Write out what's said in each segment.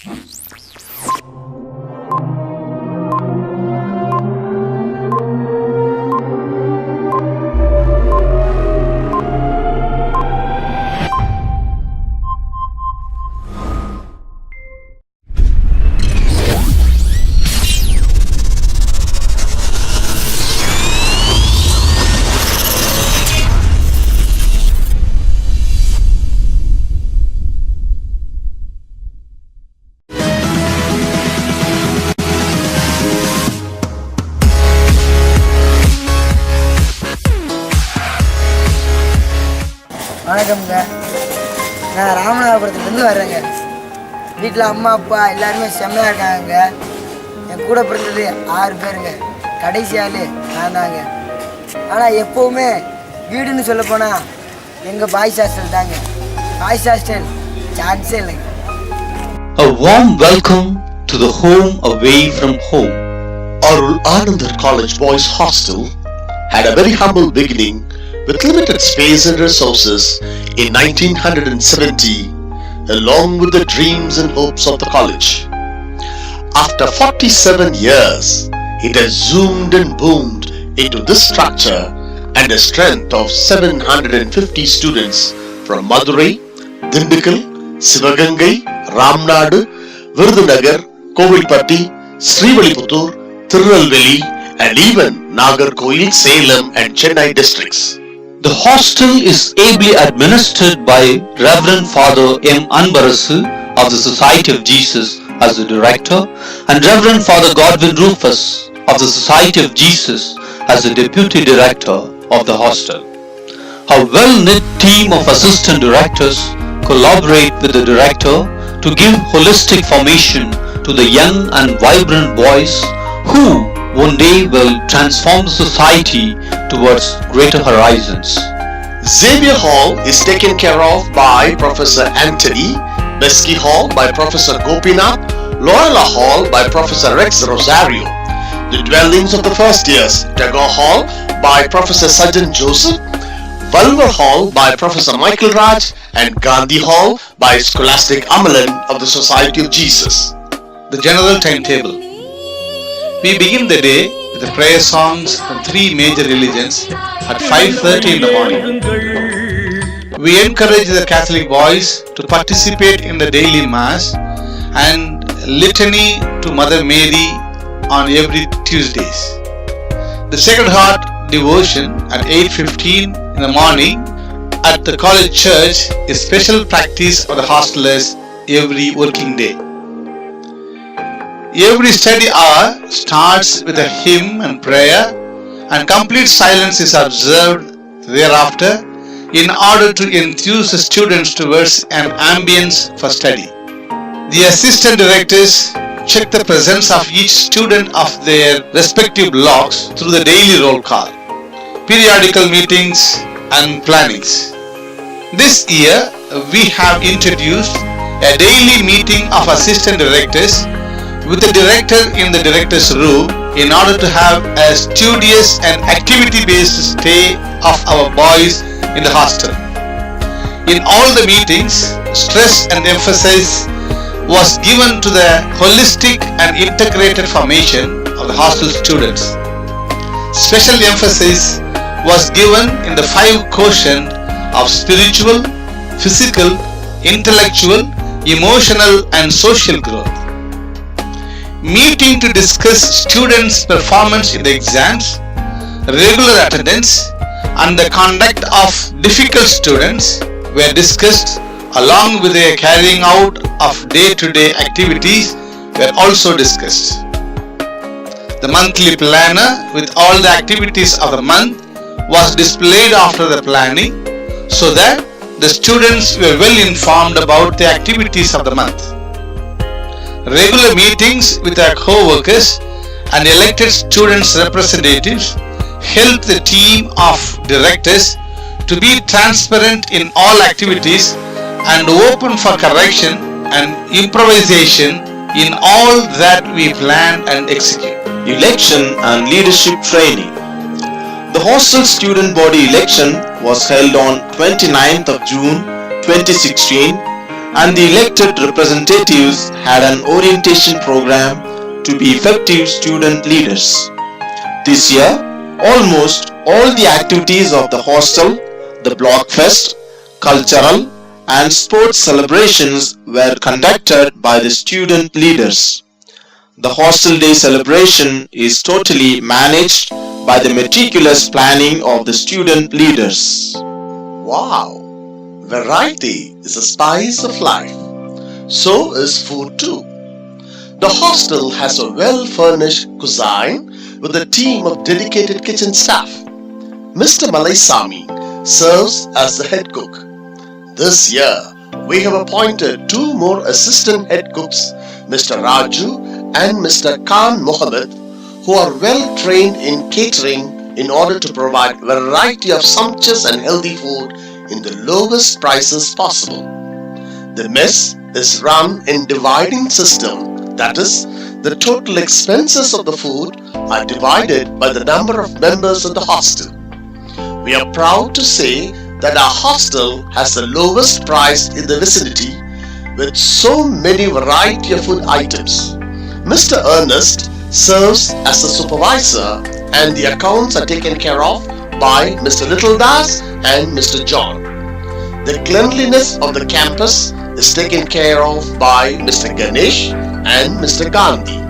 வணக்கம்ங்க, நான் ராமநாதபுரத்துலேருந்து வர்றேங்க. வீட்டில் அம்மா அப்பா எல்லாருமே செம்மையாக இருக்காங்க. என் கூட பிறந்தது 6 பேருங்க. கடைசி ஆள் நான் தாங்க. ஆனால் எப்போவுமே வீடுன்னு சொல்ல போனால் எங்கள் பாய்ஸ் ஹாஸ்டல் தாங்க. பாய்ஸ் ஹாஸ்டல் சான்ஸே இல்லைங்க. A warm welcome to the home away from home. Arul Anandar College Boys Hostel had a very humble beginning with limited space and resources in 1970, along with the dreams and hopes of the college. After 47 years, it has zoomed and boomed into this structure and a strength of 750 students from Madurai, Dindigul, Sivagangai, Ramnadu, Virudhunagar, Kovilpatti, Srivilliputhur, Tirunelveli, and even Nagarkoil, Salem and Chennai districts. The hostel is ably administered by Reverend Father M. Anbarasu of the Society of Jesus as the director and Reverend Father Godwin Rufus of the Society of Jesus as the deputy director of the hostel. A well-knit team of assistant directors collaborate with the director to give holistic formation to the young and vibrant boys who one day will transform the society towards greater horizons. Xavier Hall is taken care of by Professor Anthony, Besky Hall by Professor Gopinath, Loyola Hall by Professor Rex Rosario. The dwellings of the first years, Tagore Hall by Professor Sajan Joseph, Valvar Hall by Professor Michael Raj, and Gandhi Hall by Scholastic Amalan of the Society of Jesus. The general timetable. We begin the day with the prayer songs from 3 major religions at 5:30 in the morning. We encourage the Catholic boys to participate in the daily mass and litany to Mother Mary on every Tuesdays. The Sacred Heart devotion at 8:15 in the morning at the college church is special practice for the hostelers every working day. Every study hour starts with a hymn and prayer, and complete silence is observed thereafter in order to enthuse the students towards an ambience for study. The assistant directors check the presence of each student of their respective blocks through the daily roll call, periodical meetings and plannings. This year we have introduced a daily meeting of assistant directors with the director in the director's room in order to have a studious and activity-based stay of our boys in the hostel. In all the meetings, stress and emphasis was given to the holistic and integrated formation of the hostel students. Special emphasis was given in the 5 quotient of spiritual, physical, intellectual, emotional and social growth. Meeting to discuss students' performance in the exams, regular attendance and the conduct of difficult students were discussed, along with their carrying out of day-to-day activities were also discussed. The monthly planner with all the activities of the month was displayed after the planning so that the students were well informed about the activities of the month. Regular meetings with our co-workers and elected students' representatives helped the team of directors to be transparent in all activities and open for correction and improvisation in all that we plan and execute. Election and leadership training. The hostel student body election was held on 29th of June 2016 and the elected representatives had an orientation program to be effective student leaders. This year, almost all the activities of the hostel, the block fest, cultural and sports celebrations were conducted by the student leaders. The hostel day celebration is totally managed by the meticulous planning of the student leaders. Wow! Variety is the spice of life. So is food too. The hostel has a well-furnished cuisine with a team of dedicated kitchen staff. Mr. Malaisamy serves as the head cook. This year, we have appointed 2 more assistant head cooks, Mr. Raju and Mr. Khan Mohammed, who are well trained in catering in order to provide variety of sumptuous and healthy food in the lowest prices possible. The mess is run in dividing system, that is, the total expenses of the food are divided by the number of members of the hostel. We are proud to say that our hostel has the lowest price in the vicinity with so many variety of food items. Mr. Ernest serves as the supervisor and the accounts are taken care of by Mr. Littledas and Mr. John. The cleanliness of the campus is taken care of by Mr. Ganesh and Mr. Gandhi.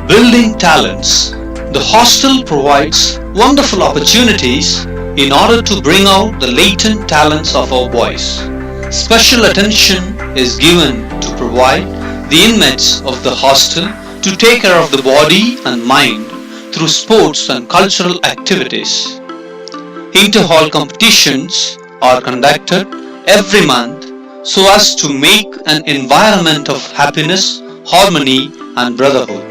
Building talents. The hostel provides wonderful opportunities in order to bring out the latent talents of our boys. Special attention is given to provide the inmates of the hostel to take care of the body and mind through sports and cultural activities. Inter-hall competitions are conducted every month so as to make an environment of happiness, harmony and brotherhood.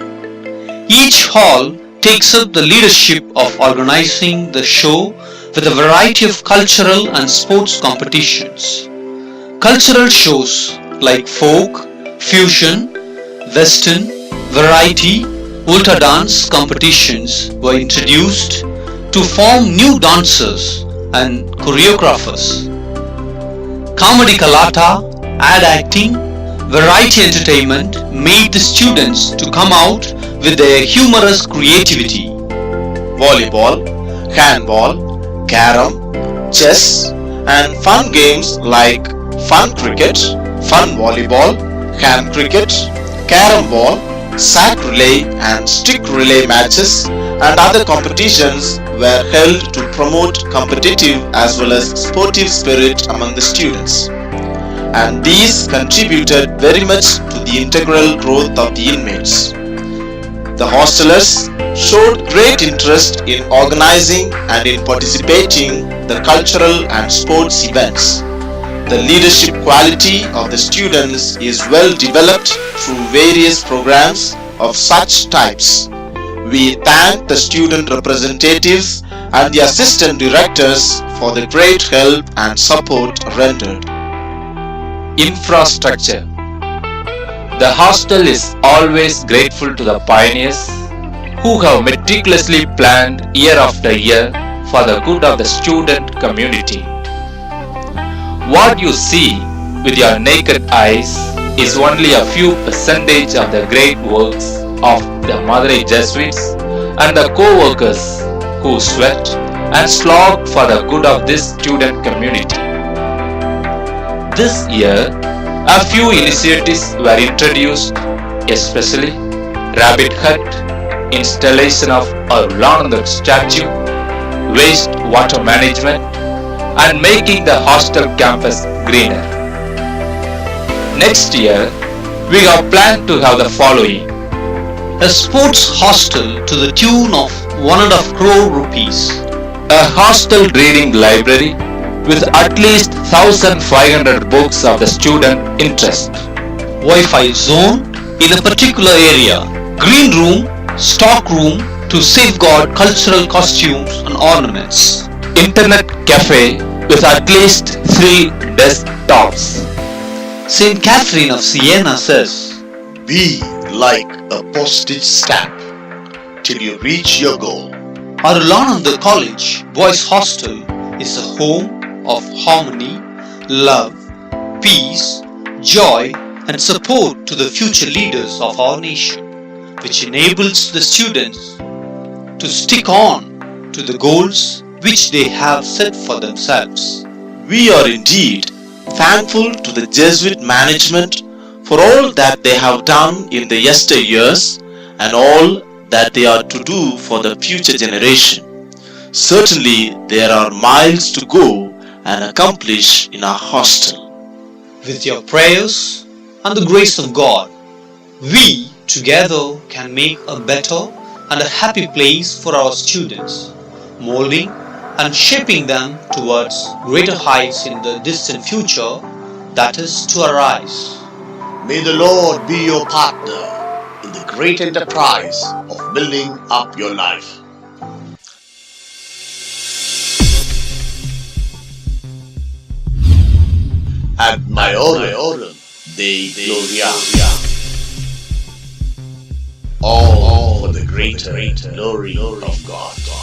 Each hall takes up the leadership of organizing the show with a variety of cultural and sports competitions. Cultural shows like folk, fusion, western, variety, ultra dance competitions were introduced to form new dancers and choreographers. Comedy kalata, ad acting, variety entertainment made the students to come out with their humorous creativity. Volleyball, handball, carom, chess and fun games like fun cricket, fun volleyball, hand cricket, carom ball, sack relay and stick relay matches and other competitions were held to promote competitive as well as sportive spirit among the students. And these contributed very much to the integral growth of the inmates. The hostelers showed great interest in organizing and in participating the cultural and sports events. The leadership quality of the students is well developed through various programs of such types. We thank the student representatives and the assistant directors for the great help and support rendered. Infrastructure. The hostel is always grateful to the pioneers who have meticulously planned year after year for the good of the student community. What you see with your naked eyes is only a few percentage of the great works of the Madurai Jesuits and the co-workers who sweat and slog for the good of this student community. This year, a few initiatives were introduced, especially rabbit hut, installation of Arul Anandar statue, waste water management, and making the hostel campus greener. Next year, we have planned to have the following: A sports hostel to the tune of 1.5 crore rupees. a hostel reading library with at least 1500 books of the student interest, Wi-Fi zone in a particular area. Green room, stock room to safeguard cultural costumes and ornaments. internet cafe with at least 3 desktops. St. Catherine of Siena says, Be like a postage stamp till you reach your goal. Arul Anandar College Boys Hostel is a home of harmony, love, peace, joy, and support to the future leaders of our nation, which enables the students to stick on to the goals which they have set for themselves. We are indeed thankful to the Jesuit management for all that they have done in the yesteryears and all that they are to do for the future generation. Certainly there are miles to go and accomplish in our hostel. With your prayers and the grace of God, we together can make a better and a happy place for our students, molding and shaping them towards greater heights in the distant future that is to arise. May the Lord be your partner in the great enterprise of building up your life. Ad Maiorem Dei Gloria. All for the greater glory of God.